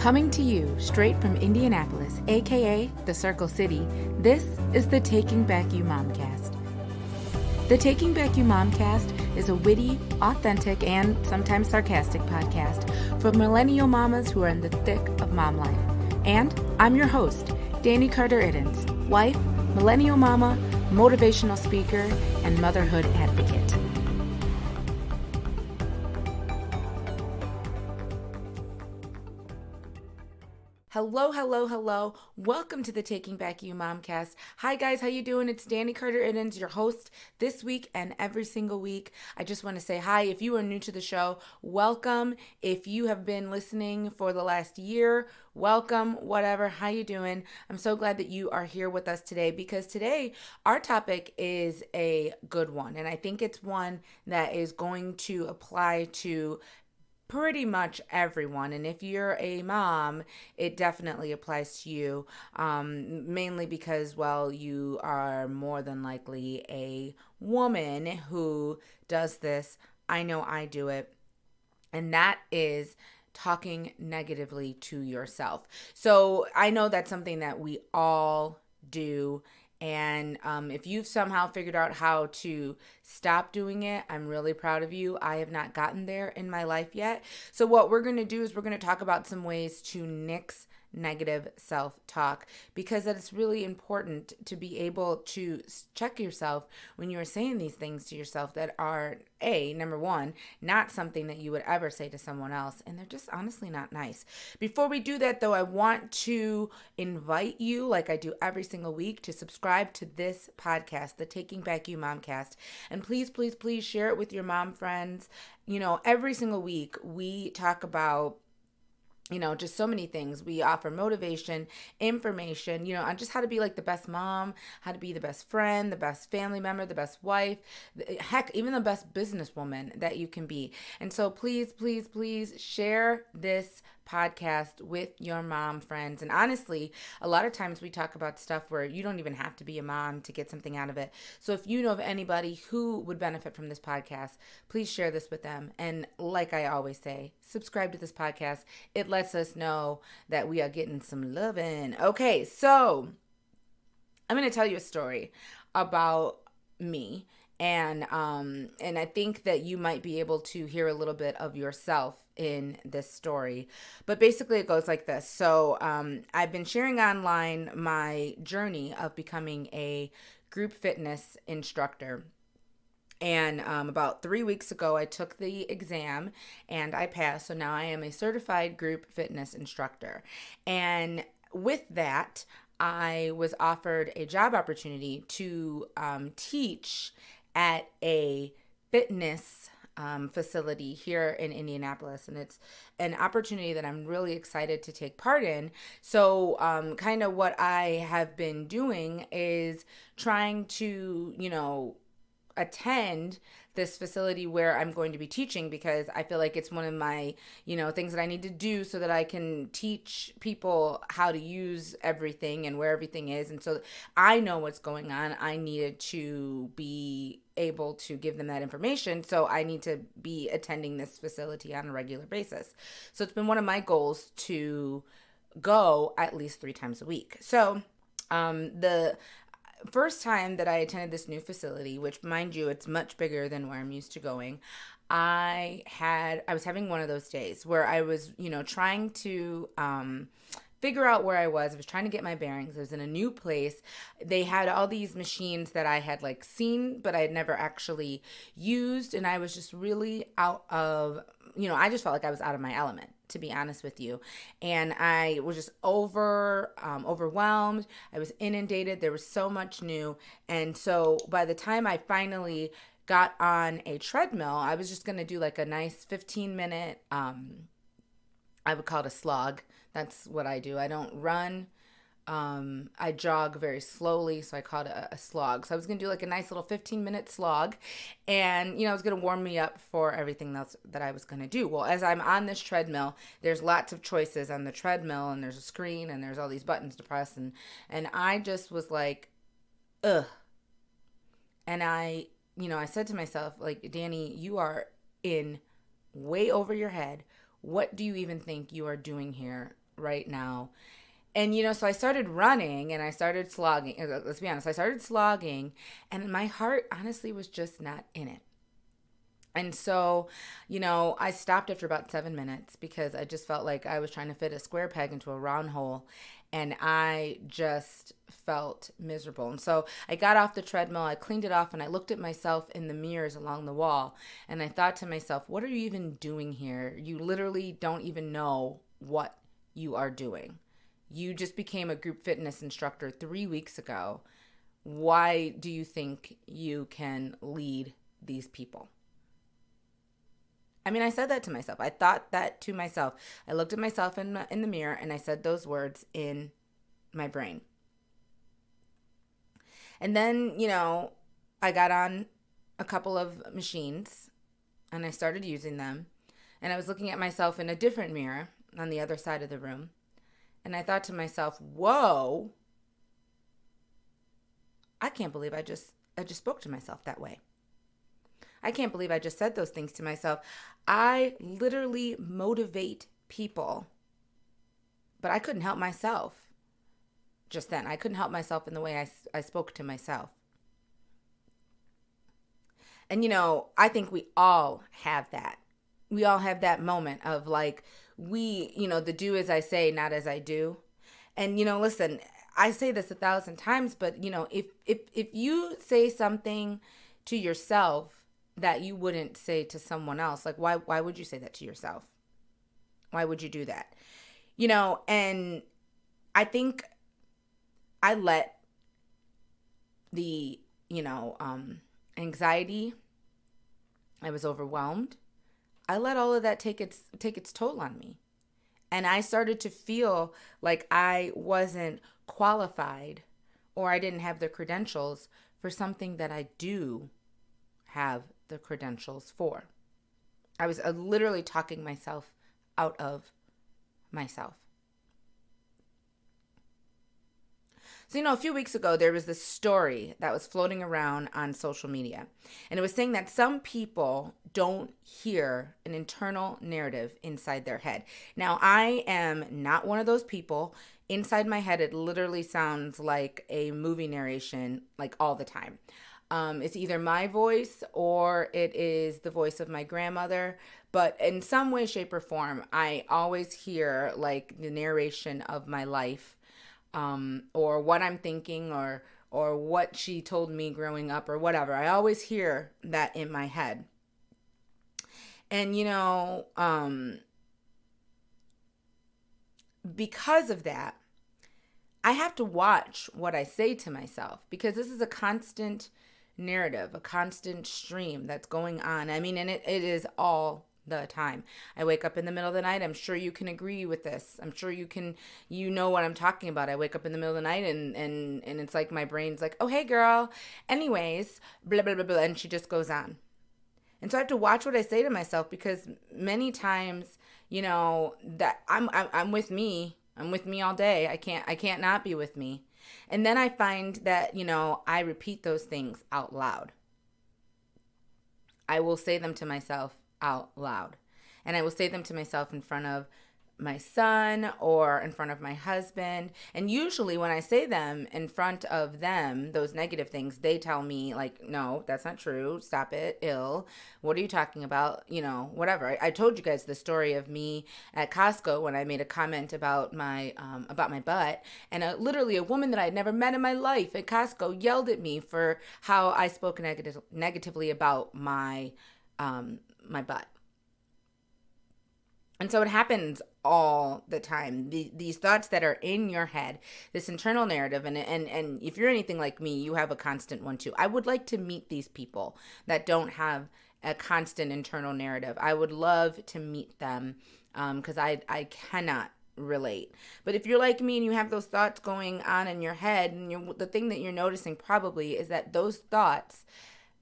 Coming to you straight from Indianapolis, aka the Circle City, this is the Taking Back You Momcast. The Taking Back You Momcast is a witty, authentic, and sometimes sarcastic podcast for millennial mamas who are in the thick of mom life. And I'm your host, Dani Carter-Iddens, wife, millennial mama, motivational speaker, and motherhood advocate. Hello. Welcome to the Taking Back You Momcast. Hi guys, how you doing? It's Dani Carter-Iddens, your host this week and every single week. I just want to say hi. If you are new to the show, welcome. If you have been listening for the last year, welcome, whatever. How you doing? I'm so glad that you are here with us today because today our topic is a good one. And I think it's one that is going to apply to pretty much everyone. And if you're a mom, it definitely applies to you, mainly because, well, you are more than likely a woman who does this. I know I do it. And that is talking negatively to yourself. So I know that's something that we all do. And if you've somehow figured out how to stop doing it, I'm really proud of you. I have not gotten there in my life yet. So what we're going to do is we're going to talk about some ways to nix negative self-talk, because it's really important to be able to check yourself when you are saying these things to yourself that are, number one, not something that you would ever say to someone else, and they're just honestly not nice. Before we do that, though, I want to invite you, like I do every single week, to subscribe to this podcast, the Taking Back You Momcast, and please share it with your mom friends. You know, every single week we talk about just so many things. We offer motivation, information, on just how to be like the best mom, how to be the best friend, the best family member, the best wife, heck, even the best businesswoman that you can be. And so please share this podcast with your mom friends. And honestly, a lot of times we talk about stuff where you don't even have to be a mom to get something out of it. So if you know of anybody who would benefit from this podcast, please share this with them. And like I always say, subscribe to this podcast. It lets us know that we are getting some loving. Okay, so I'm going to tell you a story about me. And I think that you might be able to hear a little bit of yourself in this story. But basically it goes like this. So I've been sharing online my journey of becoming a group fitness instructor. And about 3 weeks ago, I took the exam and I passed. So now I am a certified group fitness instructor. And with that, I was offered a job opportunity to teach at a fitness facility here in Indianapolis. And it's an opportunity that I'm really excited to take part in. So kind of what I have been doing is trying to, attend this facility where I'm going to be teaching, because I feel like it's one of my, things that I need to do so that I can teach people how to use everything and where everything is. And so I know what's going on. I needed to be able to give them that information. So I need to be attending this facility on a regular basis. So it's been one of my goals to go at least 3 times a week. So the first time that I attended this new facility, which, mind you, it's much bigger than where I'm used to going, I was having one of those days where I was, trying to figure out where I was. I was trying to get my bearings. I was in a new place. They had all these machines that I had seen, but I had never actually used. And I was just really out of, I just felt like I was out of my element, to be honest with you. And I was just overwhelmed. I was inundated. There was so much new. And so by the time I finally got on a treadmill, I was just going to do a nice 15-minute, I would call it a slog. That's what I do. I don't run. I jog very slowly, so I call it a slog. So I was going to do a nice little 15-minute slog, and, I was going to warm me up for everything else that I was going to do. Well, as I'm on this treadmill, there's lots of choices on the treadmill, and there's a screen, and there's all these buttons to press, and I just was like, ugh. And I said to myself, Dani, you are in way over your head. What do you even think you are doing here right now. And, so I started running and I started slogging. Let's be honest, I started slogging, and my heart honestly was just not in it. And so, I stopped after about 7 minutes because I just felt like I was trying to fit a square peg into a round hole. And I just felt miserable. And so I got off the treadmill, I cleaned it off, and I looked at myself in the mirrors along the wall. And I thought to myself, what are you even doing here? You literally don't even know what you are doing. You just became a group fitness instructor 3 weeks ago. Why do you think you can lead these people? I mean, I said that to myself. I thought that to myself. I looked at myself in the mirror and I said those words in my brain. And then, I got on a couple of machines and I started using them. And I was looking at myself in a different mirror on the other side of the room. And I thought to myself, whoa, I can't believe I just spoke to myself that way. I can't believe I just said those things to myself. I literally motivate people, but I couldn't help myself just then. I couldn't help myself in the way I spoke to myself. And, I think we all have that. We all have that moment of like, the do as I say, not as I do. And, listen, I say this 1,000 times, but, if you say something to yourself that you wouldn't say to someone else, like why would you say that to yourself? Why would you do that? And I think I let the, anxiety, I was overwhelmed. I let all of that take its toll on me. And I started to feel like I wasn't qualified or I didn't have the credentials for something that I do have the credentials for. I was literally talking myself out of myself. So, a few weeks ago, there was this story that was floating around on social media. And it was saying that some people don't hear an internal narrative inside their head. Now, I am not one of those people. Inside my head, it literally sounds like a movie narration, like all the time. It's either my voice or it is the voice of my grandmother. But in some way, shape, or form, I always hear like the narration of my life, or what I'm thinking, or what she told me growing up, or whatever. I always hear that in my head. And, because of that, I have to watch what I say to myself, because this is a constant narrative, a constant stream that's going on. I mean, and it is all the time. I wake up in the middle of the night. I'm sure you can agree with this. I'm sure you know what I'm talking about. I wake up in the middle of the night and it's like my brain's like, oh, hey girl. Anyways, blah, blah, blah, blah. And she just goes on. And so I have to watch what I say to myself, because many times, that I'm with me. I'm with me all day. I can't not be with me. And then I find that, I repeat those things out loud. I will say them to myself out loud. And I will say them to myself in front of my son or in front of my husband. And usually when I say them in front of them, those negative things, they tell me like, no, that's not true. Stop it. Ill. What are you talking about? Whatever. I told you guys the story of me at Costco when I made a comment about my butt, and literally a woman that I had never met in my life at Costco yelled at me for how I spoke negatively about my butt. And so it happens all the time. These thoughts that are in your head, this internal narrative, and if you're anything like me, you have a constant one too. I would like to meet these people that don't have a constant internal narrative. I would love to meet them, because I cannot relate. But if you're like me and you have those thoughts going on in your head, and the thing that you're noticing probably is that those thoughts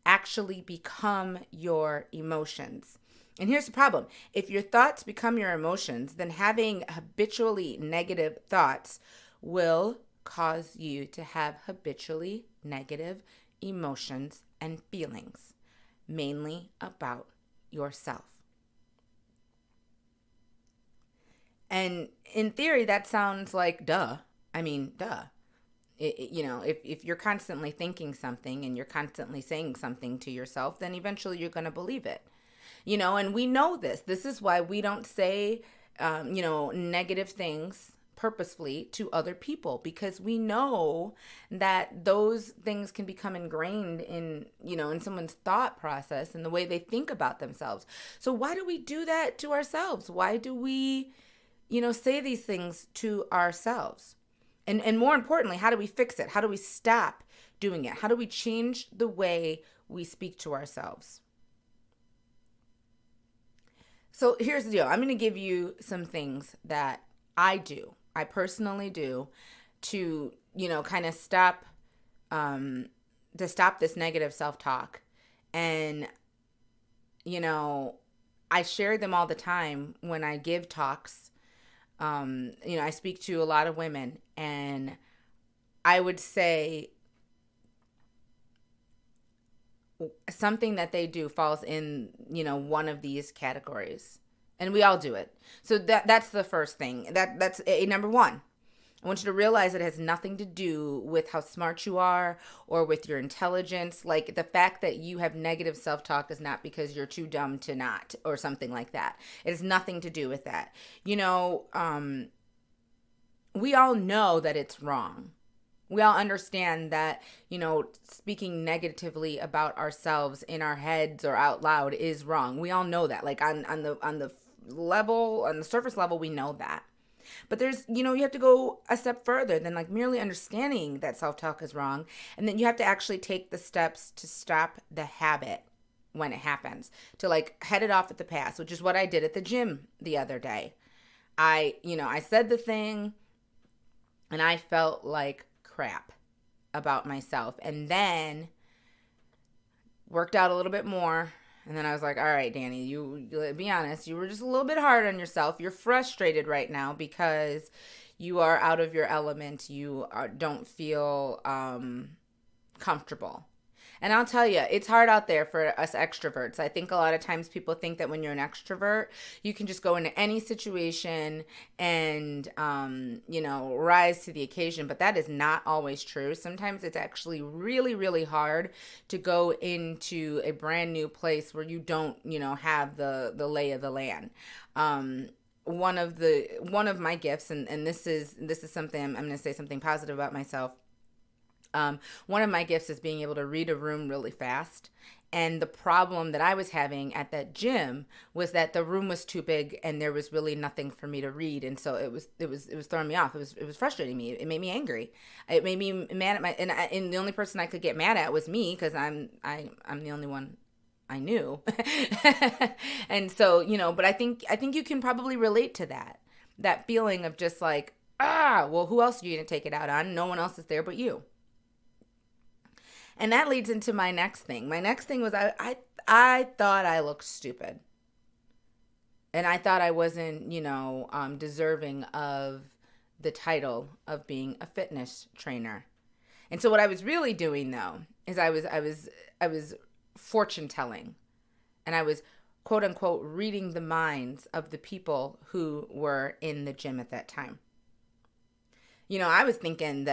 actually become your emotions. And here's the problem. If your thoughts become your emotions, then having habitually negative thoughts will cause you to have habitually negative emotions and feelings, mainly about yourself. And in theory, that sounds like duh. I mean, duh. If you're constantly thinking something and you're constantly saying something to yourself, then eventually you're going to believe it. And we know this. This is why we don't say, negative things purposefully to other people, because we know that those things can become ingrained in someone's thought process and the way they think about themselves. So why do we do that to ourselves? Why do we, say these things to ourselves? And more importantly, how do we fix it? How do we stop doing it? How do we change the way we speak to ourselves? So here's the deal. I'm going to give you some things that I personally do to, kind of stop this negative self-talk. And, I share them all the time when I give talks. I speak to a lot of women, and I would say something that they do falls in, one of these categories, and we all do it. So that's the first thing. That's a number one. I want you to realize it has nothing to do with how smart you are or with your intelligence. Like, the fact that you have negative self-talk is not because you're too dumb to not, or something like that. It has nothing to do with that. We all know that it's wrong. We all understand that, speaking negatively about ourselves in our heads or out loud is wrong. We all know that. Like, on the surface level, we know that. But there's, you have to go a step further than like merely understanding that self-talk is wrong. And then you have to actually take the steps to stop the habit when it happens, to like head it off at the pass, which is what I did at the gym the other day. I said the thing and I felt like crap about myself, and then worked out a little bit more. And then I was like, all right, Dani, you be honest. You were just a little bit hard on yourself. You're frustrated right now because you are out of your element. You don't feel comfortable. And I'll tell you, it's hard out there for us extroverts. I think a lot of times people think that when you're an extrovert, you can just go into any situation and, rise to the occasion. But that is not always true. Sometimes it's actually really, really hard to go into a brand new place where you don't, have the lay of the land. One of my gifts, and this is something, I'm going to say something positive about myself. One of my gifts is being able to read a room really fast. And the problem that I was having at that gym was that the room was too big and there was really nothing for me to read. And so it was throwing me off. It was frustrating me. It made me angry. It made me mad at and the only person I could get mad at was me, because I'm the only one I knew. And so, but I think you can probably relate to that feeling of just like, well, who else are you going to take it out on? No one else is there but you. And that leads into my next thing. My next thing was I thought I looked stupid. And I thought I wasn't, deserving of the title of being a fitness trainer. And so what I was really doing, though, is I was fortune telling. And I was, quote unquote, reading the minds of the people who were in the gym at that time. I was thinking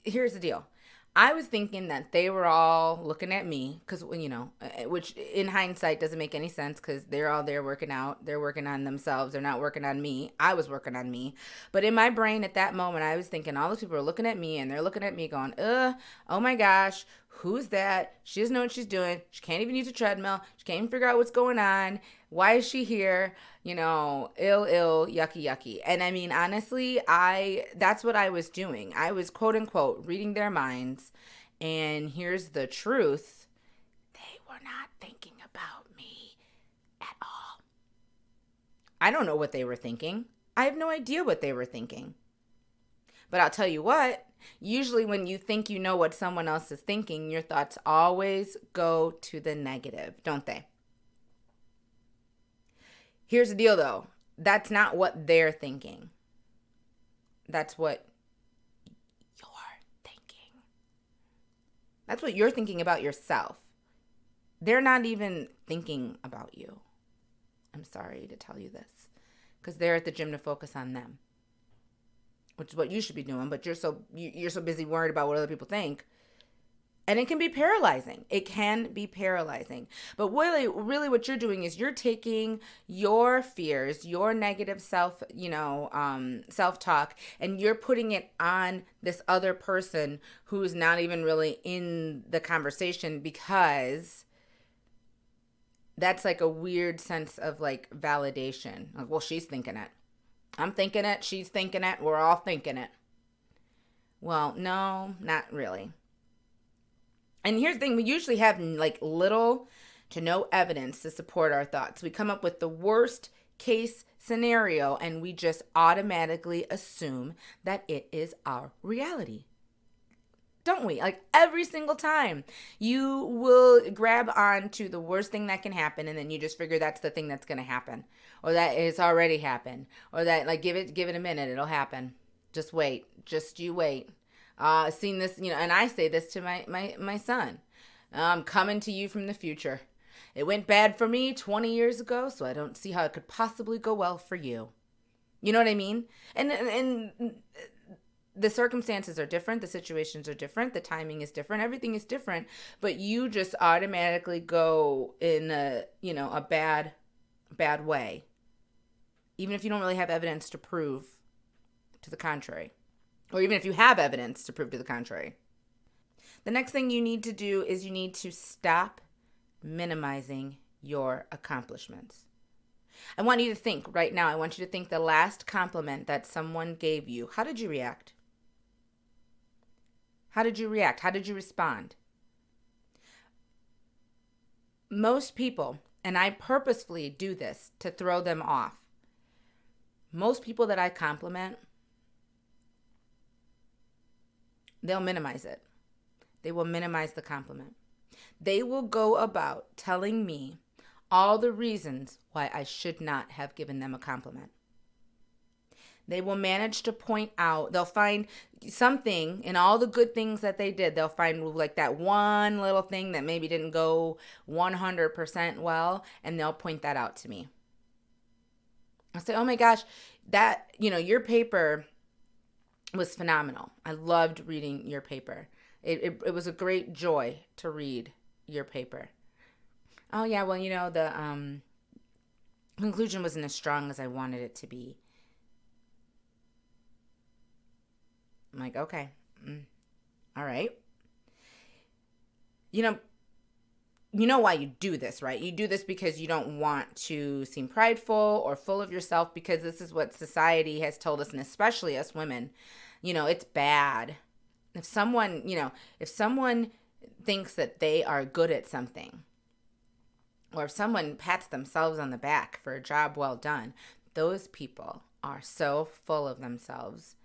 here's the deal. I was thinking that they were all looking at me because, which in hindsight doesn't make any sense, because they're all there working out. They're working on themselves. They're not working on me. I was working on me. But in my brain at that moment, I was thinking all those people are looking at me, and they're looking at me going, oh my gosh, who's that? She doesn't know what she's doing. She can't even use a treadmill. She can't even figure out what's going on. Why is she here? Ill, yucky, yucky. And I mean, honestly, that's what I was doing. I was, quote unquote, reading their minds. And here's the truth. They were not thinking about me at all. I don't know what they were thinking. I have no idea what they were thinking. But I'll tell you what, usually when you think you know what someone else is thinking, your thoughts always go to the negative, don't they? Here's the deal, though. That's not what they're thinking. That's what you're thinking. That's what you're thinking about yourself. They're not even thinking about you. I'm sorry to tell you this. because they're at the gym to focus on them, which is what you should be doing. But you're so busy worried about what other people think. And it can be paralyzing. It can be paralyzing. But really what you're doing is you're taking your fears, your negative self-talk, and you're putting it on this other person who's not even really in the conversation, because that's like a weird sense of like validation. Like, well, she's thinking it. I'm thinking it. She's thinking it. We're all thinking it. Well, no, not really. And here's the thing, we usually have like little to no evidence to support our thoughts. We come up with the worst case scenario and we just automatically assume that it is our reality. Don't we? Like every single time you will grab onto the worst thing that can happen, and then you just figure that's the thing that's going to happen, or that it's already happened, or that like give it a minute, it'll happen. Just wait. Just you wait. Seen this, and I say this to my son. I'm coming to you from the future. It went bad for me 20 years ago, so I don't see how it could possibly go well for you. You know what I mean? And the circumstances are different, the situations are different, the timing is different, everything is different, but you just automatically go in a bad way, even if you don't really have evidence to prove to the contrary. Or even if you have evidence to prove to the contrary. The next thing you need to do is you need to stop minimizing your accomplishments. I want you to think right now, I want you to think the last compliment that someone gave you. How did you react? How did you react? How did you respond? Most people, and I purposefully do this to throw them off, most people that I compliment, they'll minimize it. They will minimize the compliment. They will go about telling me all the reasons why I should not have given them a compliment. They will manage to point out, they'll find something in all the good things that they did. They'll find like that one little thing that maybe didn't go 100% well, and they'll point that out to me. I'll say, oh my gosh, that, your paper was phenomenal. I loved reading your paper. It was a great joy to read your paper. Oh yeah, well, the conclusion wasn't as strong as I wanted it to be. I'm like, okay, all right. You know why you do this, right? You do this because you don't want to seem prideful or full of yourself, because this is what society has told us, and especially us women. It's bad. If someone thinks that they are good at something, or if someone pats themselves on the back for a job well done, those people are so full of themselves.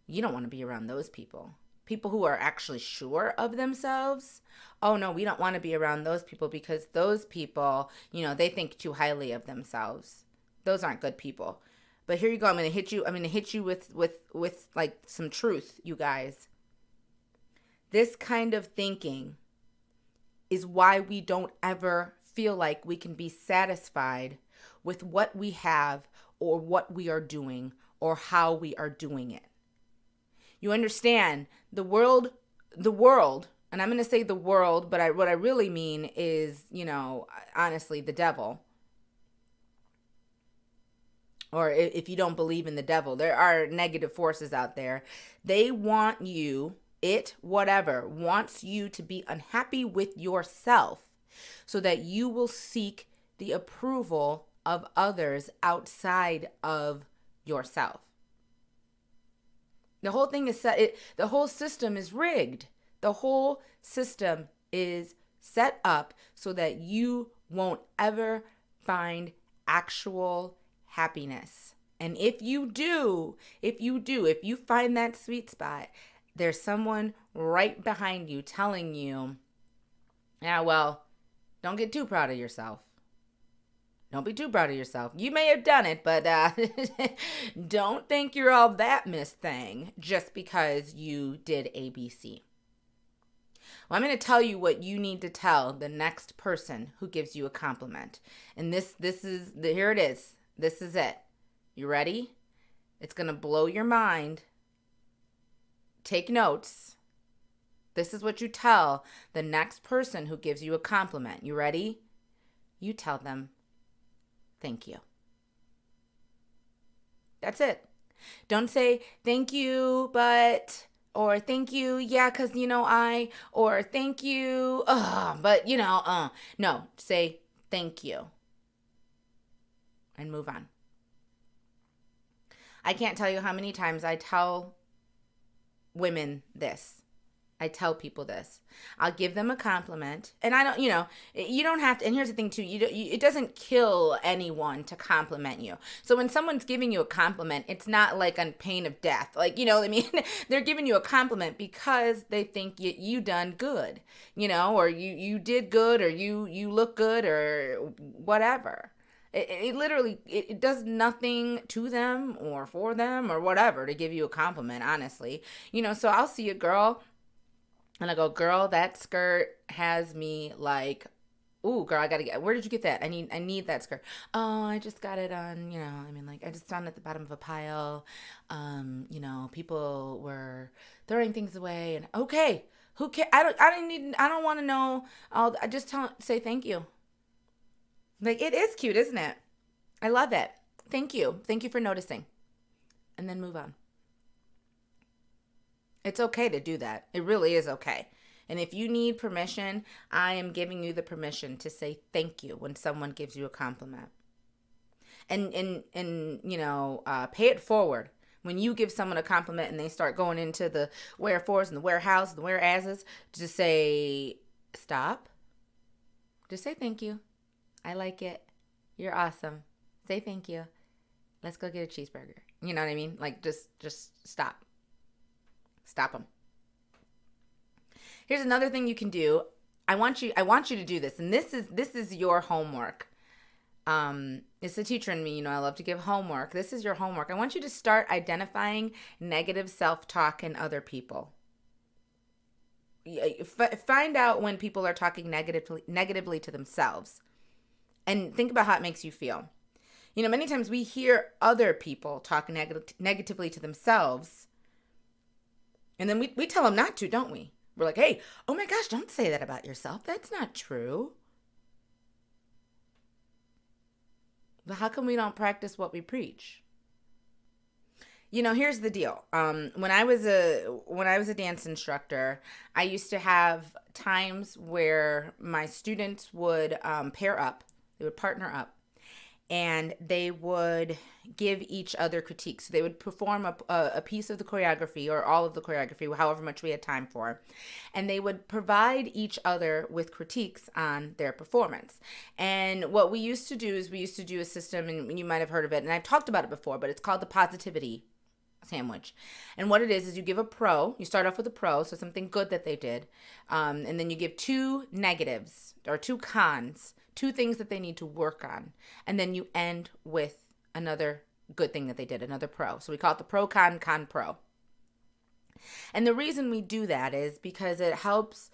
You don't want to be around those people. People who are actually sure of themselves. Oh no, we don't want to be around those people, because those people, they think too highly of themselves. Those aren't good people. But here you go. I'm going to hit you with like some truth, you guys. This kind of thinking is why we don't ever feel like we can be satisfied with what we have, or what we are doing, or how we are doing it. You understand, the world, and I'm going to say the world, but what I really mean is, honestly, the devil. Or if you don't believe in the devil, there are negative forces out there. They want you, wants you to be unhappy with yourself, so that you will seek the approval of others outside of yourself. The whole thing is the whole system is rigged. The whole system is set up so that you won't ever find actual happiness. And if you find that sweet spot, there's someone right behind you telling you, yeah, well, don't get too proud of yourself. Don't be too proud of yourself. You may have done it, but don't think you're all that Miss Thing just because you did ABC. Well, I'm going to tell you what you need to tell the next person who gives you a compliment. And here it is. This is it. You ready? It's going to blow your mind. Take notes. This is what you tell the next person who gives you a compliment. You ready? You tell them, thank you. That's it. Don't say, thank you, but, or thank you, yeah, because, or thank you, but, No, say thank you and move on. I can't tell you how many times I tell women this. I tell people this. I'll give them a compliment, and I don't, you don't have to. And here's the thing too: it doesn't kill anyone to compliment you. So when someone's giving you a compliment, it's not like on pain of death. Like, what I mean? They're giving you a compliment because they think you done good, or you did good, or you look good, or whatever. It literally, it does nothing to them or for them or whatever to give you a compliment, honestly. So I'll see a girl and I go, girl, that skirt has me like, ooh, girl, I gotta get, where did you get that? I need that skirt. Oh, I just got it on, I just found it at the bottom of a pile. People were throwing things away, and okay, who cares? I don't want to know. I just say thank you. Like, it is cute, isn't it? I love it. Thank you. Thank you for noticing. And then move on. It's okay to do that. It really is okay. And if you need permission, I am giving you the permission to say thank you when someone gives you a compliment. And pay it forward. When you give someone a compliment and they start going into the wherefores and the wherehows and the whereases, just say stop. Just say thank you. I like it. You're awesome. Say thank you. Let's go get a cheeseburger. You know what I mean? Like, just stop. Stop them. Here's another thing you can do. I want you to do this, and this is your homework. It's the teacher in me, I love to give homework. This is your homework. I want you to start identifying negative self-talk in other people. Find out when people are talking negatively to themselves, and think about how it makes you feel. Many times we hear other people talk negatively to themselves, and then we tell them not to, don't we? We're like, hey, oh my gosh, don't say that about yourself. That's not true. But how come we don't practice what we preach? Here's the deal. When I was a dance instructor, I used to have times where my students would pair up. They would partner up. And they would give each other critiques. So they would perform a piece of the choreography or all of the choreography, however much we had time for. And they would provide each other with critiques on their performance. And what we used to do is a system, and you might have heard of it, and I've talked about it before, but it's called the positivity sandwich. And what it is you give a pro. You start off with a pro, so something good that they did. And then you give two negatives or two cons. Two things that they need to work on. And then you end with another good thing that they did, another pro. So we call it the pro, con, pro. And the reason we do that is because it helps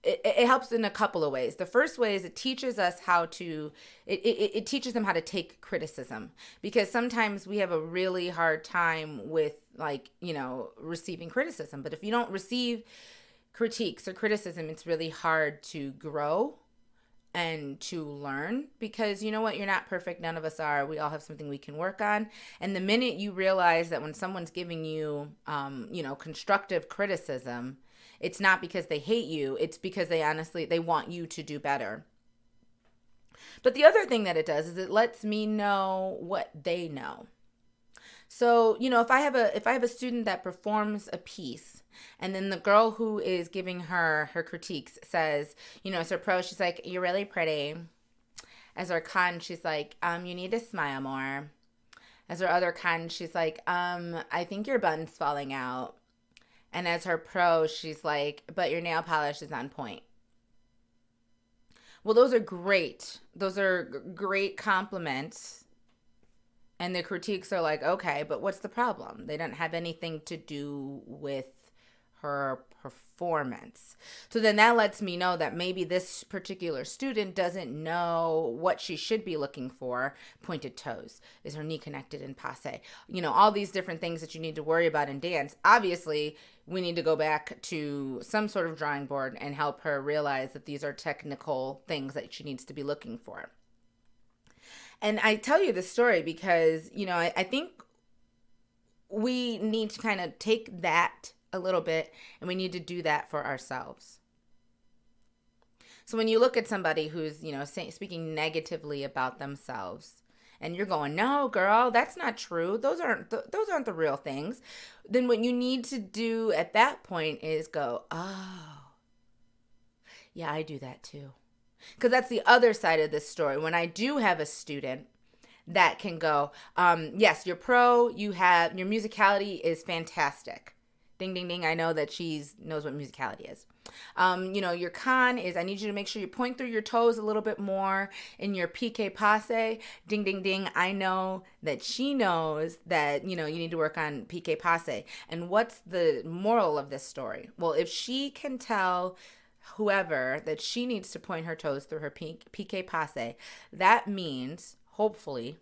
in a couple of ways. The first way is it teaches us it teaches them how to take criticism. Because sometimes we have a really hard time with receiving criticism. But if you don't receive critiques or criticism, it's really hard to grow and to learn, because you know what? You're not perfect. None of us are. We all have something we can work on. And the minute you realize that when someone's giving you, constructive criticism, it's not because they hate you. It's because they want you to do better. But the other thing that it does is it lets me know what they know. So, if I have a student that performs a piece, and then the girl who is giving her critiques says, as her pro, she's like, you're really pretty. As her con, she's like, you need to smile more. As her other con, she's like, I think your bun's falling out. And as her pro, she's like, but your nail polish is on point. Well, those are great. Those are great compliments. And the critiques are like, okay, but what's the problem? They don't have anything to do with her performance. So then that lets me know that maybe this particular student doesn't know what she should be looking for. Pointed toes. Is her knee connected in passe? All these different things that you need to worry about in dance. Obviously, we need to go back to some sort of drawing board and help her realize that these are technical things that she needs to be looking for. And I tell you this story because, I think we need to kind of take that a little bit, and we need to do that for ourselves. So when you look at somebody who's, speaking negatively about themselves, and you're going, no, girl, that's not true. Those aren't the real things. Then what you need to do at that point is go, oh, yeah, I do that too. Because that's the other side of this story. When I do have a student that can go, yes, you're pro, your musicality is fantastic. Ding, ding, ding. I know that she knows what musicality is. Your con is I need you to make sure you point through your toes a little bit more in your piqué passe. Ding, ding, ding. I know that she knows that, you need to work on piqué passe. And what's the moral of this story? Well, if she can tell whoever that she needs to point her toes through her piqué passe, that means, hopefully,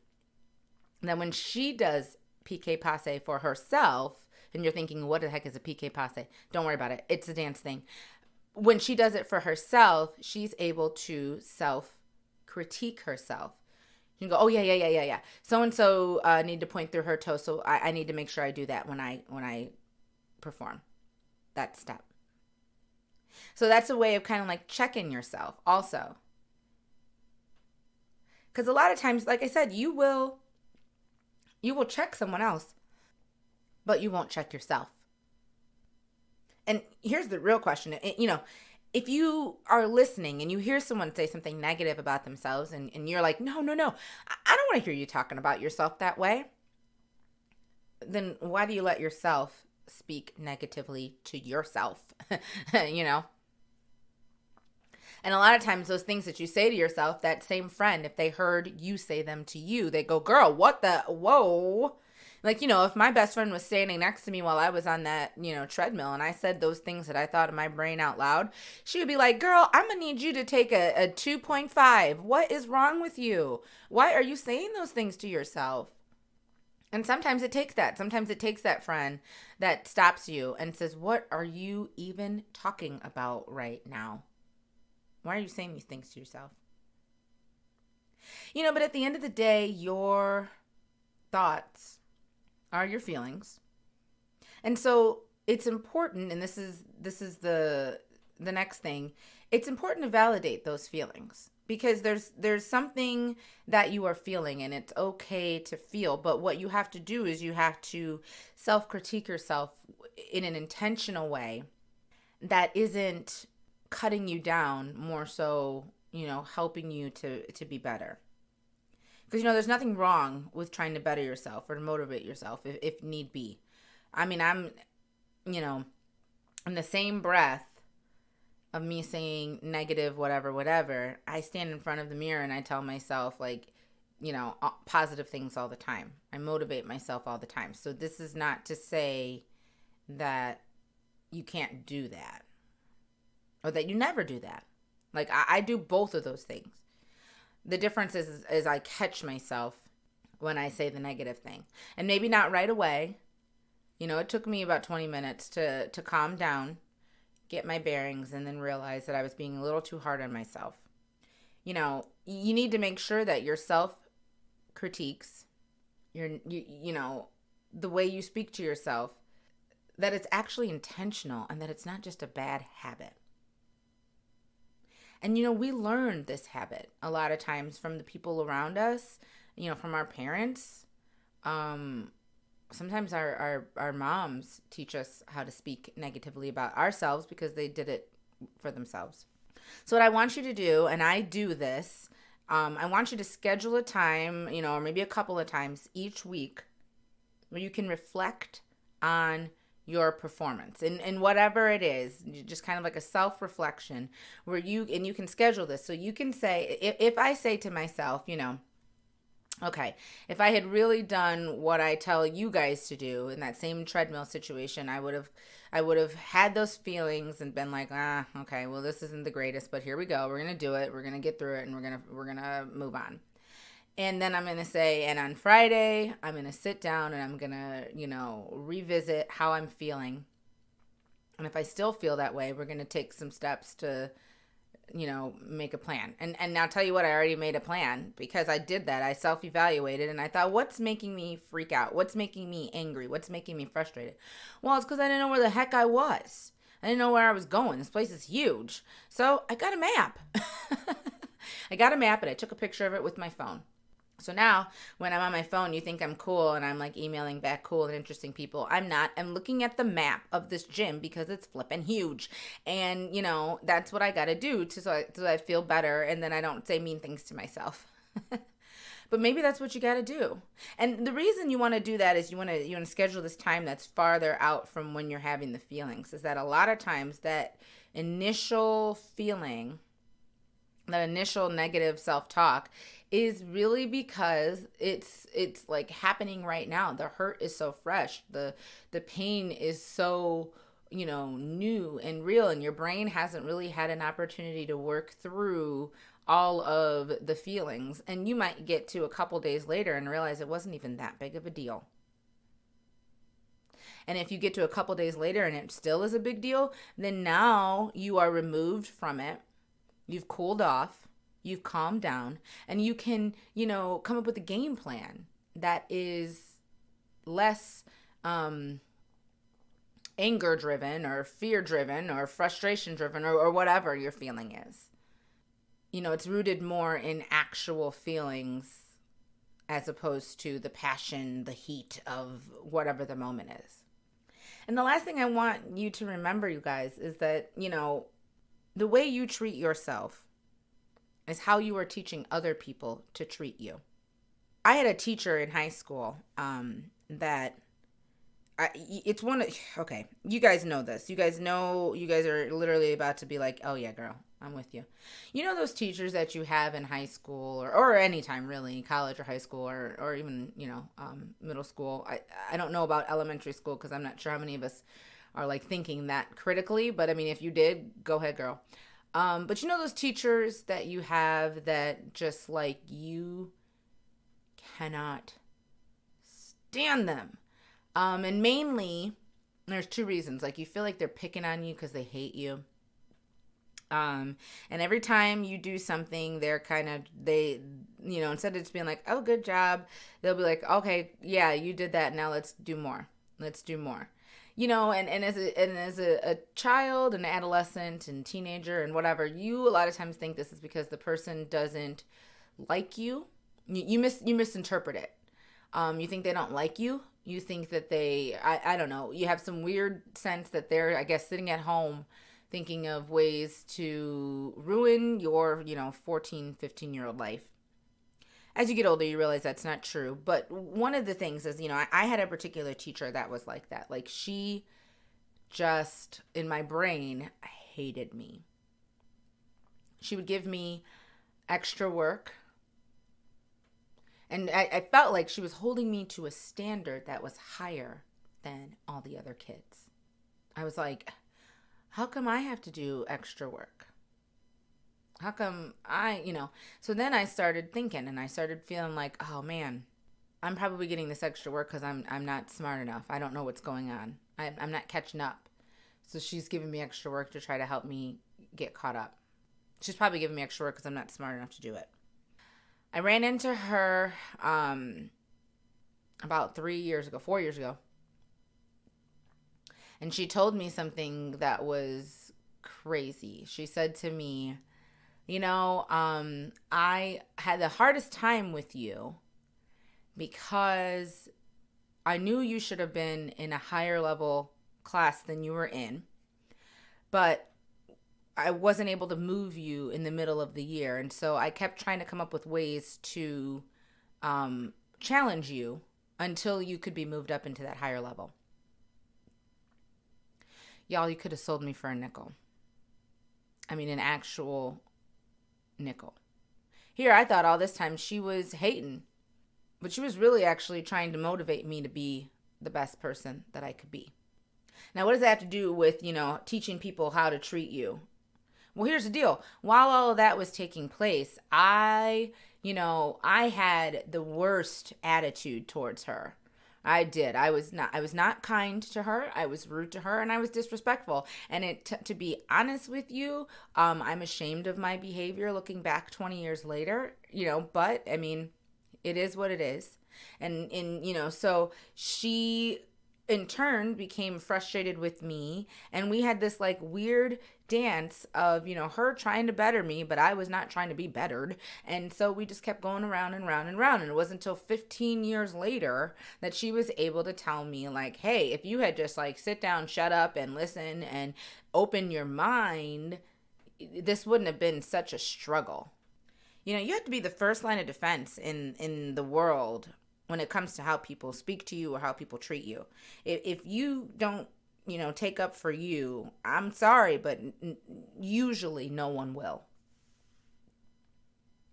that when she does piqué passe for herself, and you're thinking, what the heck is a piqué passe? Don't worry about it. It's a dance thing. When she does it for herself, she's able to self-critique herself. You can go, oh, yeah. So-and-so need to point through her toes, so I need to make sure I do that when I perform that step. So that's a way of kind of like checking yourself also. Because a lot of times, like I said, you will check someone else, but you won't check yourself. And here's the real question. If you are listening and you hear someone say something negative about themselves and you're like, no, I don't want to hear you talking about yourself that way, then why do you let yourself speak negatively to yourself? And a lot of times those things that you say to yourself, that same friend, if they heard you say them to you, they go, girl, whoa. Like, if my best friend was standing next to me while I was on that, treadmill, and I said those things that I thought in my brain out loud, she would be like, girl, I'm going to need you to take a 2.5. What is wrong with you? Why are you saying those things to yourself? And sometimes it takes that. Sometimes it takes that friend that stops you and says, what are you even talking about right now? Why are you saying these things to yourself? But at the end of the day, your thoughts are your feelings. And so it's important, and this is the next thing, it's important to validate those feelings, because there's something that you are feeling, and it's okay to feel, but what you have to do is you have to self-critique yourself in an intentional way that isn't cutting you down, more so, helping you to be better. Because, there's nothing wrong with trying to better yourself or to motivate yourself if need be. I mean, I'm, in the same breath of me saying negative, whatever, I stand in front of the mirror and I tell myself, like, positive things all the time. I motivate myself all the time. So this is not to say that you can't do that or that you never do that. Like, I do both of those things. The difference is I catch myself when I say the negative thing. And maybe not right away. It took me about 20 minutes to calm down, get my bearings, and then realize that I was being a little too hard on myself. You need to make sure that your self-critiques, the way you speak to yourself, that it's actually intentional and that it's not just a bad habit. And, we learn this habit a lot of times from the people around us, from our parents. Sometimes our moms teach us how to speak negatively about ourselves because they did it for themselves. So what I want you to do, and I do this, I want you to schedule a time, or maybe a couple of times each week where you can reflect on your performance and whatever it is, just kind of like a self-reflection where you can schedule this. So you can say, if I say to myself, Okay, if I had really done what I tell you guys to do in that same treadmill situation, I would have had those feelings and been like, okay, well, this isn't the greatest, but here we go. We're gonna do it. We're gonna get through it, and we're gonna move on. And then I'm gonna say, and on Friday, I'm gonna sit down and I'm gonna, revisit how I'm feeling. And if I still feel that way, we're gonna take some steps to make a plan. And now tell you what, I already made a plan because I did that. I self-evaluated and I thought, what's making me freak out? What's making me angry? What's making me frustrated? Well, it's because I didn't know where the heck I was. I didn't know where I was going. This place is huge. So I got a map. I got a map and I took a picture of it with my phone. So now when I'm on my phone, you think I'm cool and I'm like emailing back cool and interesting people. I'm not. I'm looking at the map of this gym because it's flipping huge. And, that's what I got to do so I feel better and then I don't say mean things to myself. But maybe that's what you got to do. And the reason you want to do that is you want to schedule this time that's farther out from when you're having the feelings. Is that a lot of times that initial feeling, that initial negative self-talk is really because it's like happening right now. The hurt is so fresh. The pain is so, new and real, and your brain hasn't really had an opportunity to work through all of the feelings. And you might get to a couple days later and realize it wasn't even that big of a deal. And if you get to a couple days later and it still is a big deal, then now you are removed from it. You've cooled off, you've calmed down, and you can, come up with a game plan that is less anger driven or fear driven or frustration driven or whatever your feeling is. It's rooted more in actual feelings as opposed to the passion, the heat of whatever the moment is. And the last thing I want you to remember, you guys, is that, the way you treat yourself is how you are teaching other people to treat you. I had a teacher in high school okay, you guys know this. You guys are literally about to be like, oh yeah, girl, I'm with you. You know those teachers that you have in high school or anytime really, college or high school or even, middle school. I don't know about elementary school because I'm not sure how many of us are like thinking that critically, but I mean, if you did, go ahead, girl. But you know those teachers that you have that just like you cannot stand them. And mainly there's two reasons. Like you feel like they're picking on you because they hate you. And every time you do something, instead of just being like, oh, good job, they'll be like, okay, yeah, you did that. Now let's do more. Let's do more. And as a child, an adolescent and teenager and whatever, you a lot of times think this is because the person doesn't like you. You misinterpret it. You think they don't like you. You think that I don't know, you have some weird sense that they're, I guess, sitting at home thinking of ways to ruin your, 14, 15-year-old life. As you get older, you realize that's not true. But one of the things is, I had a particular teacher that was like that. Like she just, in my brain, hated me. She would give me extra work. And I felt like she was holding me to a standard that was higher than all the other kids. I was like, how come I have to do extra work? How come So then I started thinking and I started feeling like, oh man, I'm probably getting this extra work because I'm not smart enough. I don't know what's going on. I'm not catching up. So she's giving me extra work to try to help me get caught up. She's probably giving me extra work because I'm not smart enough to do it. I ran into her about 4 years ago. And she told me something that was crazy. She said to me, I had the hardest time with you because I knew you should have been in a higher level class than you were in, but I wasn't able to move you in the middle of the year. And so I kept trying to come up with ways to challenge you until you could be moved up into that higher level. Y'all, you could have sold me for a nickel. I mean, an actual nickel. Here, I thought all this time she was hating. But she was really actually trying to motivate me to be the best person that I could be. Now, what does that have to do with, teaching people how to treat you? Well, here's the deal. While all of that was taking place, I had the worst attitude towards her. I did. I was not kind to her. I was rude to her, and I was disrespectful. And to be honest with you, I'm ashamed of my behavior looking back 20 years later, but I mean, it is what it is. So she in turn became frustrated with me, and we had this like weird dance of her trying to better me, but I was not trying to be bettered. And so we just kept going around and round and round, and it wasn't until 15 years later that she was able to tell me, like, hey, if you had just like sit down, shut up, and listen and open your mind, this wouldn't have been such a struggle. You have to be the first line of defense in the world when it comes to how people speak to you or how people treat you. If you don't, take up for you, I'm sorry, but usually no one will.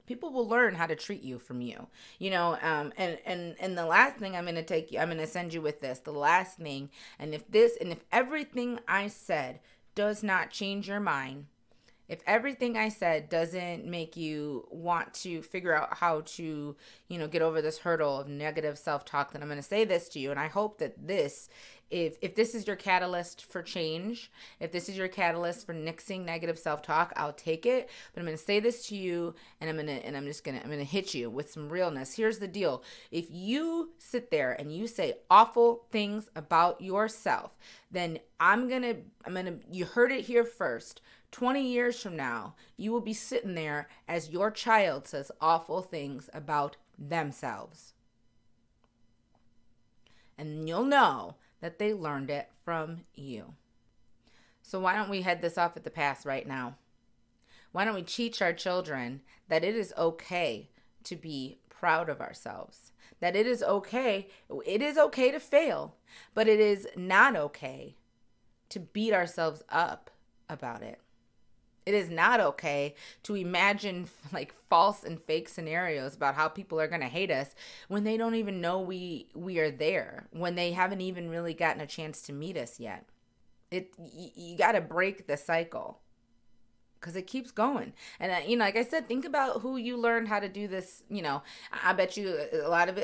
People will learn how to treat you from you, and the last thing I'm going to send you with this, the last thing, and if everything I said does not change your mind, if everything I said doesn't make you want to figure out how to, get over this hurdle of negative self-talk, then I'm going to say this to you. And I hope that if this is your catalyst for change, if this is your catalyst for nixing negative self-talk, I'll take it. But I'm going to say this to you, and I'm going to hit you with some realness. Here's the deal. If you sit there and you say awful things about yourself, then you heard it here first. 20 years from now, you will be sitting there as your child says awful things about themselves. And you'll know that they learned it from you. So why don't we head this off at the pass right now? Why don't we teach our children that it is okay to be proud of ourselves? That it is okay to fail, but it is not okay to beat ourselves up about it. It is not okay to imagine like false and fake scenarios about how people are going to hate us when they don't even know we are there, when they haven't even really gotten a chance to meet us yet. You got to break the cycle because it keeps going. And like I said, think about who you learned how to do this. I bet you a lot of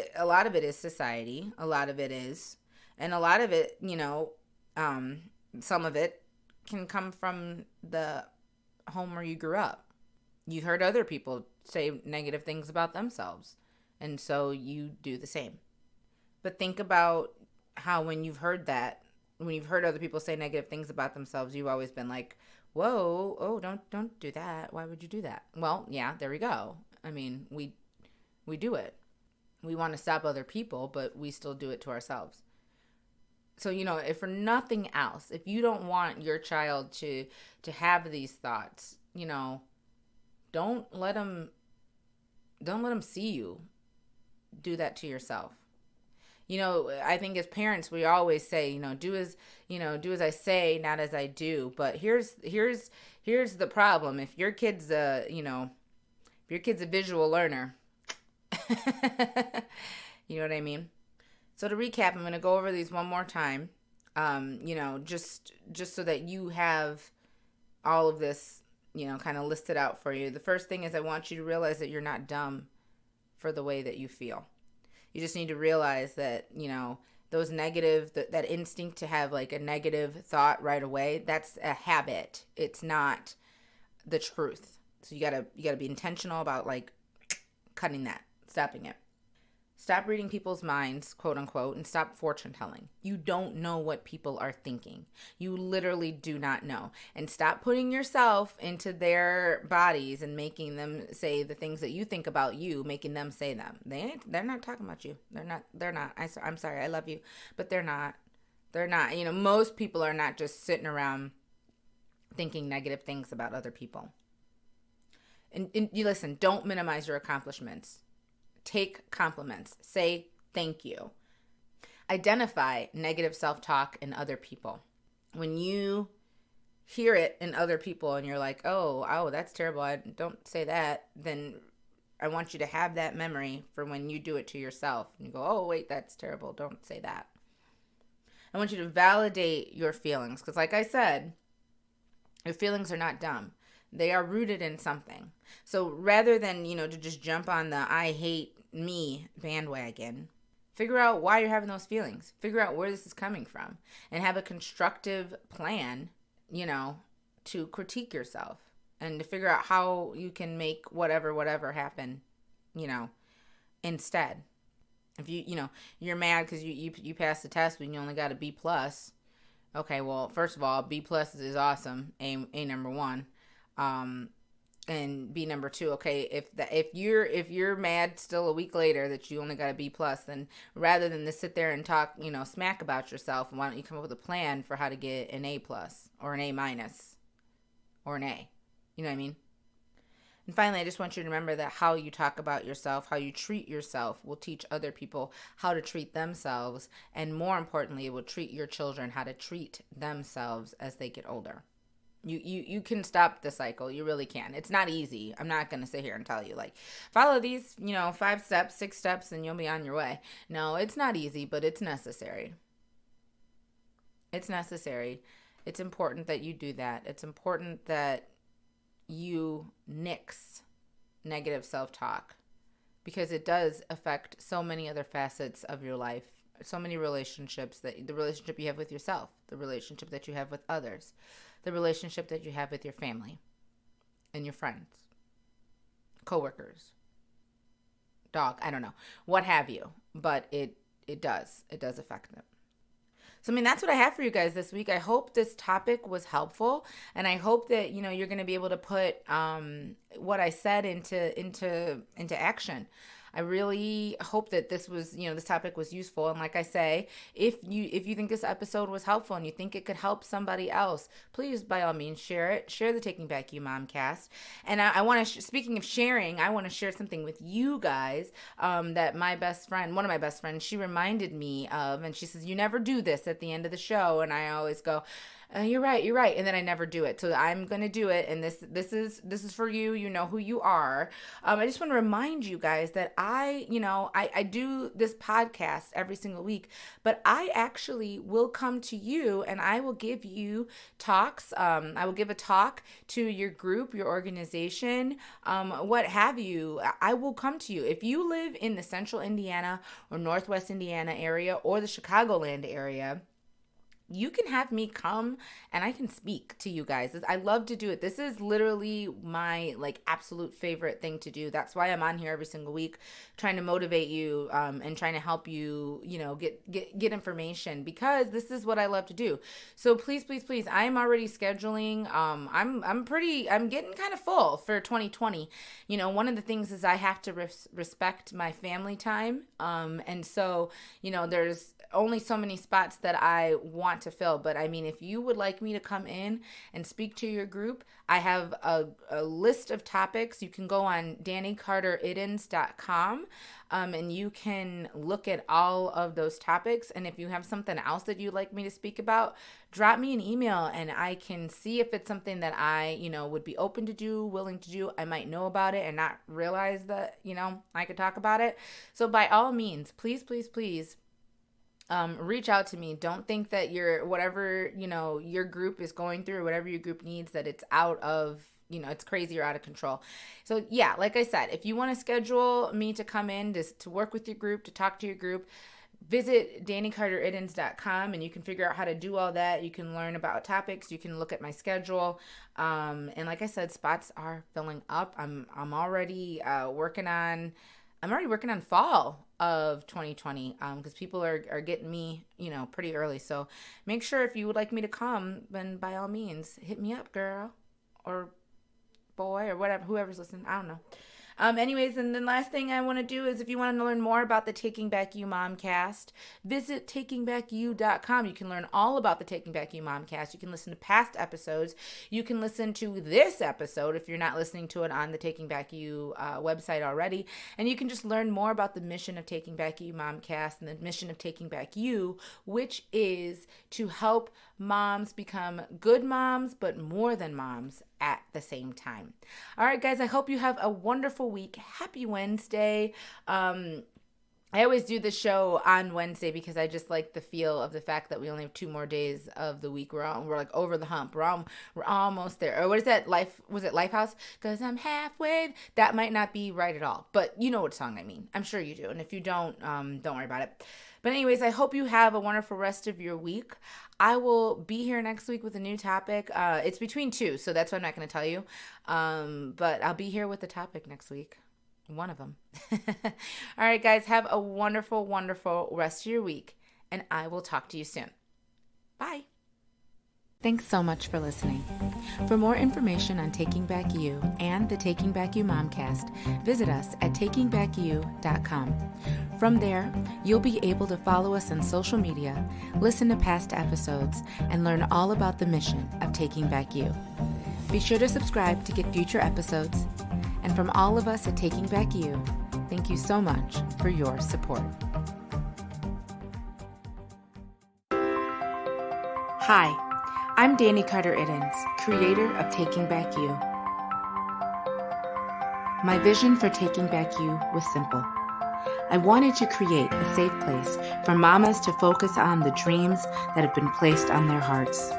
it is society. A lot of it is, and a lot of it, some of it can come from the home where you grew up. You heard other people say negative things about themselves, and so you do the same. But think about how when you've heard other people say negative things about themselves, you've always been like, whoa, oh, don't do that. Why would you do that? Well, yeah, there we go. I mean, we do it. We want to stop other people, but we still do it to ourselves. So, if for nothing else, if you don't want your child to have these thoughts, don't let them see you do that to yourself. I think as parents, we always say, do as I say, not as I do. But here's the problem. If your kid's a visual learner, you know what I mean? So to recap, I'm going to go over these one more time, just so that you have all of this, kind of listed out for you. The first thing is I want you to realize that you're not dumb for the way that you feel. You just need to realize that, those negative, that instinct to have like a negative thought right away, that's a habit. It's not the truth. So you gotta be intentional about like cutting that, stopping it. Stop reading people's minds, quote unquote, and stop fortune telling. You don't know what people are thinking. You literally do not know. And stop putting yourself into their bodies and making them say the things that you think about you, making them say them. They're not talking about you. They're not. I'm sorry, I love you, but they're not. They're not. Most people are not just sitting around thinking negative things about other people. And you listen, don't minimize your accomplishments. Take compliments. Say thank you. Identify negative self-talk in other people. When you hear it in other people and you're like, oh, that's terrible, I don't say that, then I want you to have that memory for when you do it to yourself. And you go, oh, wait, that's terrible. Don't say that. I want you to validate your feelings. Because like I said, your feelings are not dumb. They are rooted in something. So rather than, to just jump on the I hate me bandwagon, figure out why you're having those feelings. Figure out where this is coming from. And have a constructive plan, to critique yourself. And to figure out how you can make whatever happen, instead. If you're mad because you passed the test when you only got a B plus. Okay, well, first of all, B plus is awesome. A number one, and B number two. Okay, if you're mad still a week later that you only got a B plus, then rather than to sit there and talk smack about yourself, why don't you come up with a plan for how to get an A plus or an A minus or an A? You know what I mean? And finally, I just want you to remember that how you talk about yourself, how you treat yourself will teach other people how to treat themselves. And more importantly, it will treat your children how to treat themselves as they get older. You can stop the cycle. You really can. It's not easy. I'm not going to sit here and tell you, follow these, 5 steps, 6 steps, and you'll be on your way. No, it's not easy, but it's necessary. It's necessary. It's important that you do that. It's important that you nix negative self-talk, because it does affect so many other facets of your life, so many relationships, the relationship you have with yourself, the relationship that you have with others, the relationship that you have with your family and your friends, coworkers, dog, I don't know, what have you, but it does affect them. So, that's what I have for you guys this week. I hope this topic was helpful, and I hope that, you're going to be able to put what I said into action. I really hope that this was, this topic was useful. And like I say, if you think this episode was helpful and you think it could help somebody else, please, by all means, share it. Share the Taking Back You Momcast. And I want to, speaking of sharing, I want to share something with you guys that one of my best friends, she reminded me of, and she says, you never do this at the end of the show. And I always go, you're right. And then I never do it. So I'm going to do it. And this is for you. You know who you are. I just want to remind you guys that I do this podcast every single week, but I actually will come to you and I will give you talks. I will give a talk to your group, your organization, what have you. I will come to you. If you live in the central Indiana or northwest Indiana area or the Chicagoland area, you can have me come and I can speak to you guys. I love to do it. This is literally my absolute favorite thing to do. That's why I'm on here every single week, trying to motivate you and trying to help you, get information, because this is what I love to do. So please, I am already scheduling. I'm getting kind of full for 2020. One of the things is I have to respect my family time. And so, there's only so many spots that I want to fill. But if you would like me to come in and speak to your group, I have a list of topics. You can go on DaniCarterIdens.com and you can look at all of those topics. And if you have something else that you'd like me to speak about, drop me an email and I can see if it's something that I, would be open to do, willing to do. I might know about it and not realize that, I could talk about it. So by all means, please, reach out to me. Don't think that whatever, your group is going through, or whatever your group needs, that it's out of, it's crazy or out of control. So yeah, like I said, if you want to schedule me to come in to work with your group, to talk to your group, visit DaniCarterIdens.com and you can figure out how to do all that. You can learn about topics. You can look at my schedule. And like I said, spots are filling up. I'm already working on fall of 2020 because people are getting me, pretty early. So make sure, if you would like me to come, then by all means, hit me up, girl or boy or whatever, whoever's listening. I don't know. Anyways, and the last thing I want to do is, if you want to learn more about the Taking Back You Momcast, visit takingbackyou.com. You can learn all about the Taking Back You Momcast. You can listen to past episodes. You can listen to this episode if you're not listening to it on the Taking Back You website already. And you can just learn more about the mission of Taking Back You Momcast and the mission of Taking Back You, which is to help moms become good moms, but more than moms, at the same time. All right, guys, I hope you have a wonderful week. Happy Wednesday. I always do the show on Wednesday because I just like the feel of the fact that we only have 2 more days of the week. We're like over the hump. We're almost there. Or what is that? Was it Lifehouse? Because I'm halfway. That might not be right at all, but you know what song I mean. I'm sure you do. And if you don't worry about it. But anyways, I hope you have a wonderful rest of your week. I will be here next week with a new topic. It's between 2, so that's why I'm not going to tell you. But I'll be here with the topic next week. One of them. All right, guys, have a wonderful, wonderful rest of your week, and I will talk to you soon. Bye. Thanks so much for listening. For more information on Taking Back You and the Taking Back You Momcast, visit us at takingbackyou.com. From there, you'll be able to follow us on social media, listen to past episodes, and learn all about the mission of Taking Back You. Be sure to subscribe to get future episodes. And from all of us at Taking Back You, thank you so much for your support. Hi, I'm Dani Carter-Iddens, creator of Taking Back You. My vision for Taking Back You was simple. I wanted to create a safe place for mamas to focus on the dreams that have been placed on their hearts,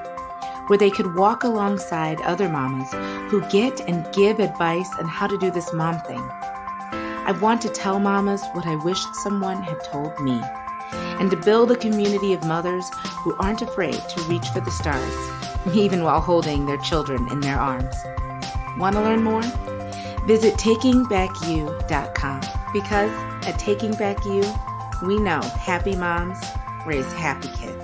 where they could walk alongside other mamas who get and give advice on how to do this mom thing. I want to tell mamas what I wish someone had told me, and to build a community of mothers who aren't afraid to reach for the stars, even while holding their children in their arms. Want to learn more? Visit takingbackyou.com, because at Taking Back You, we know happy moms raise happy kids.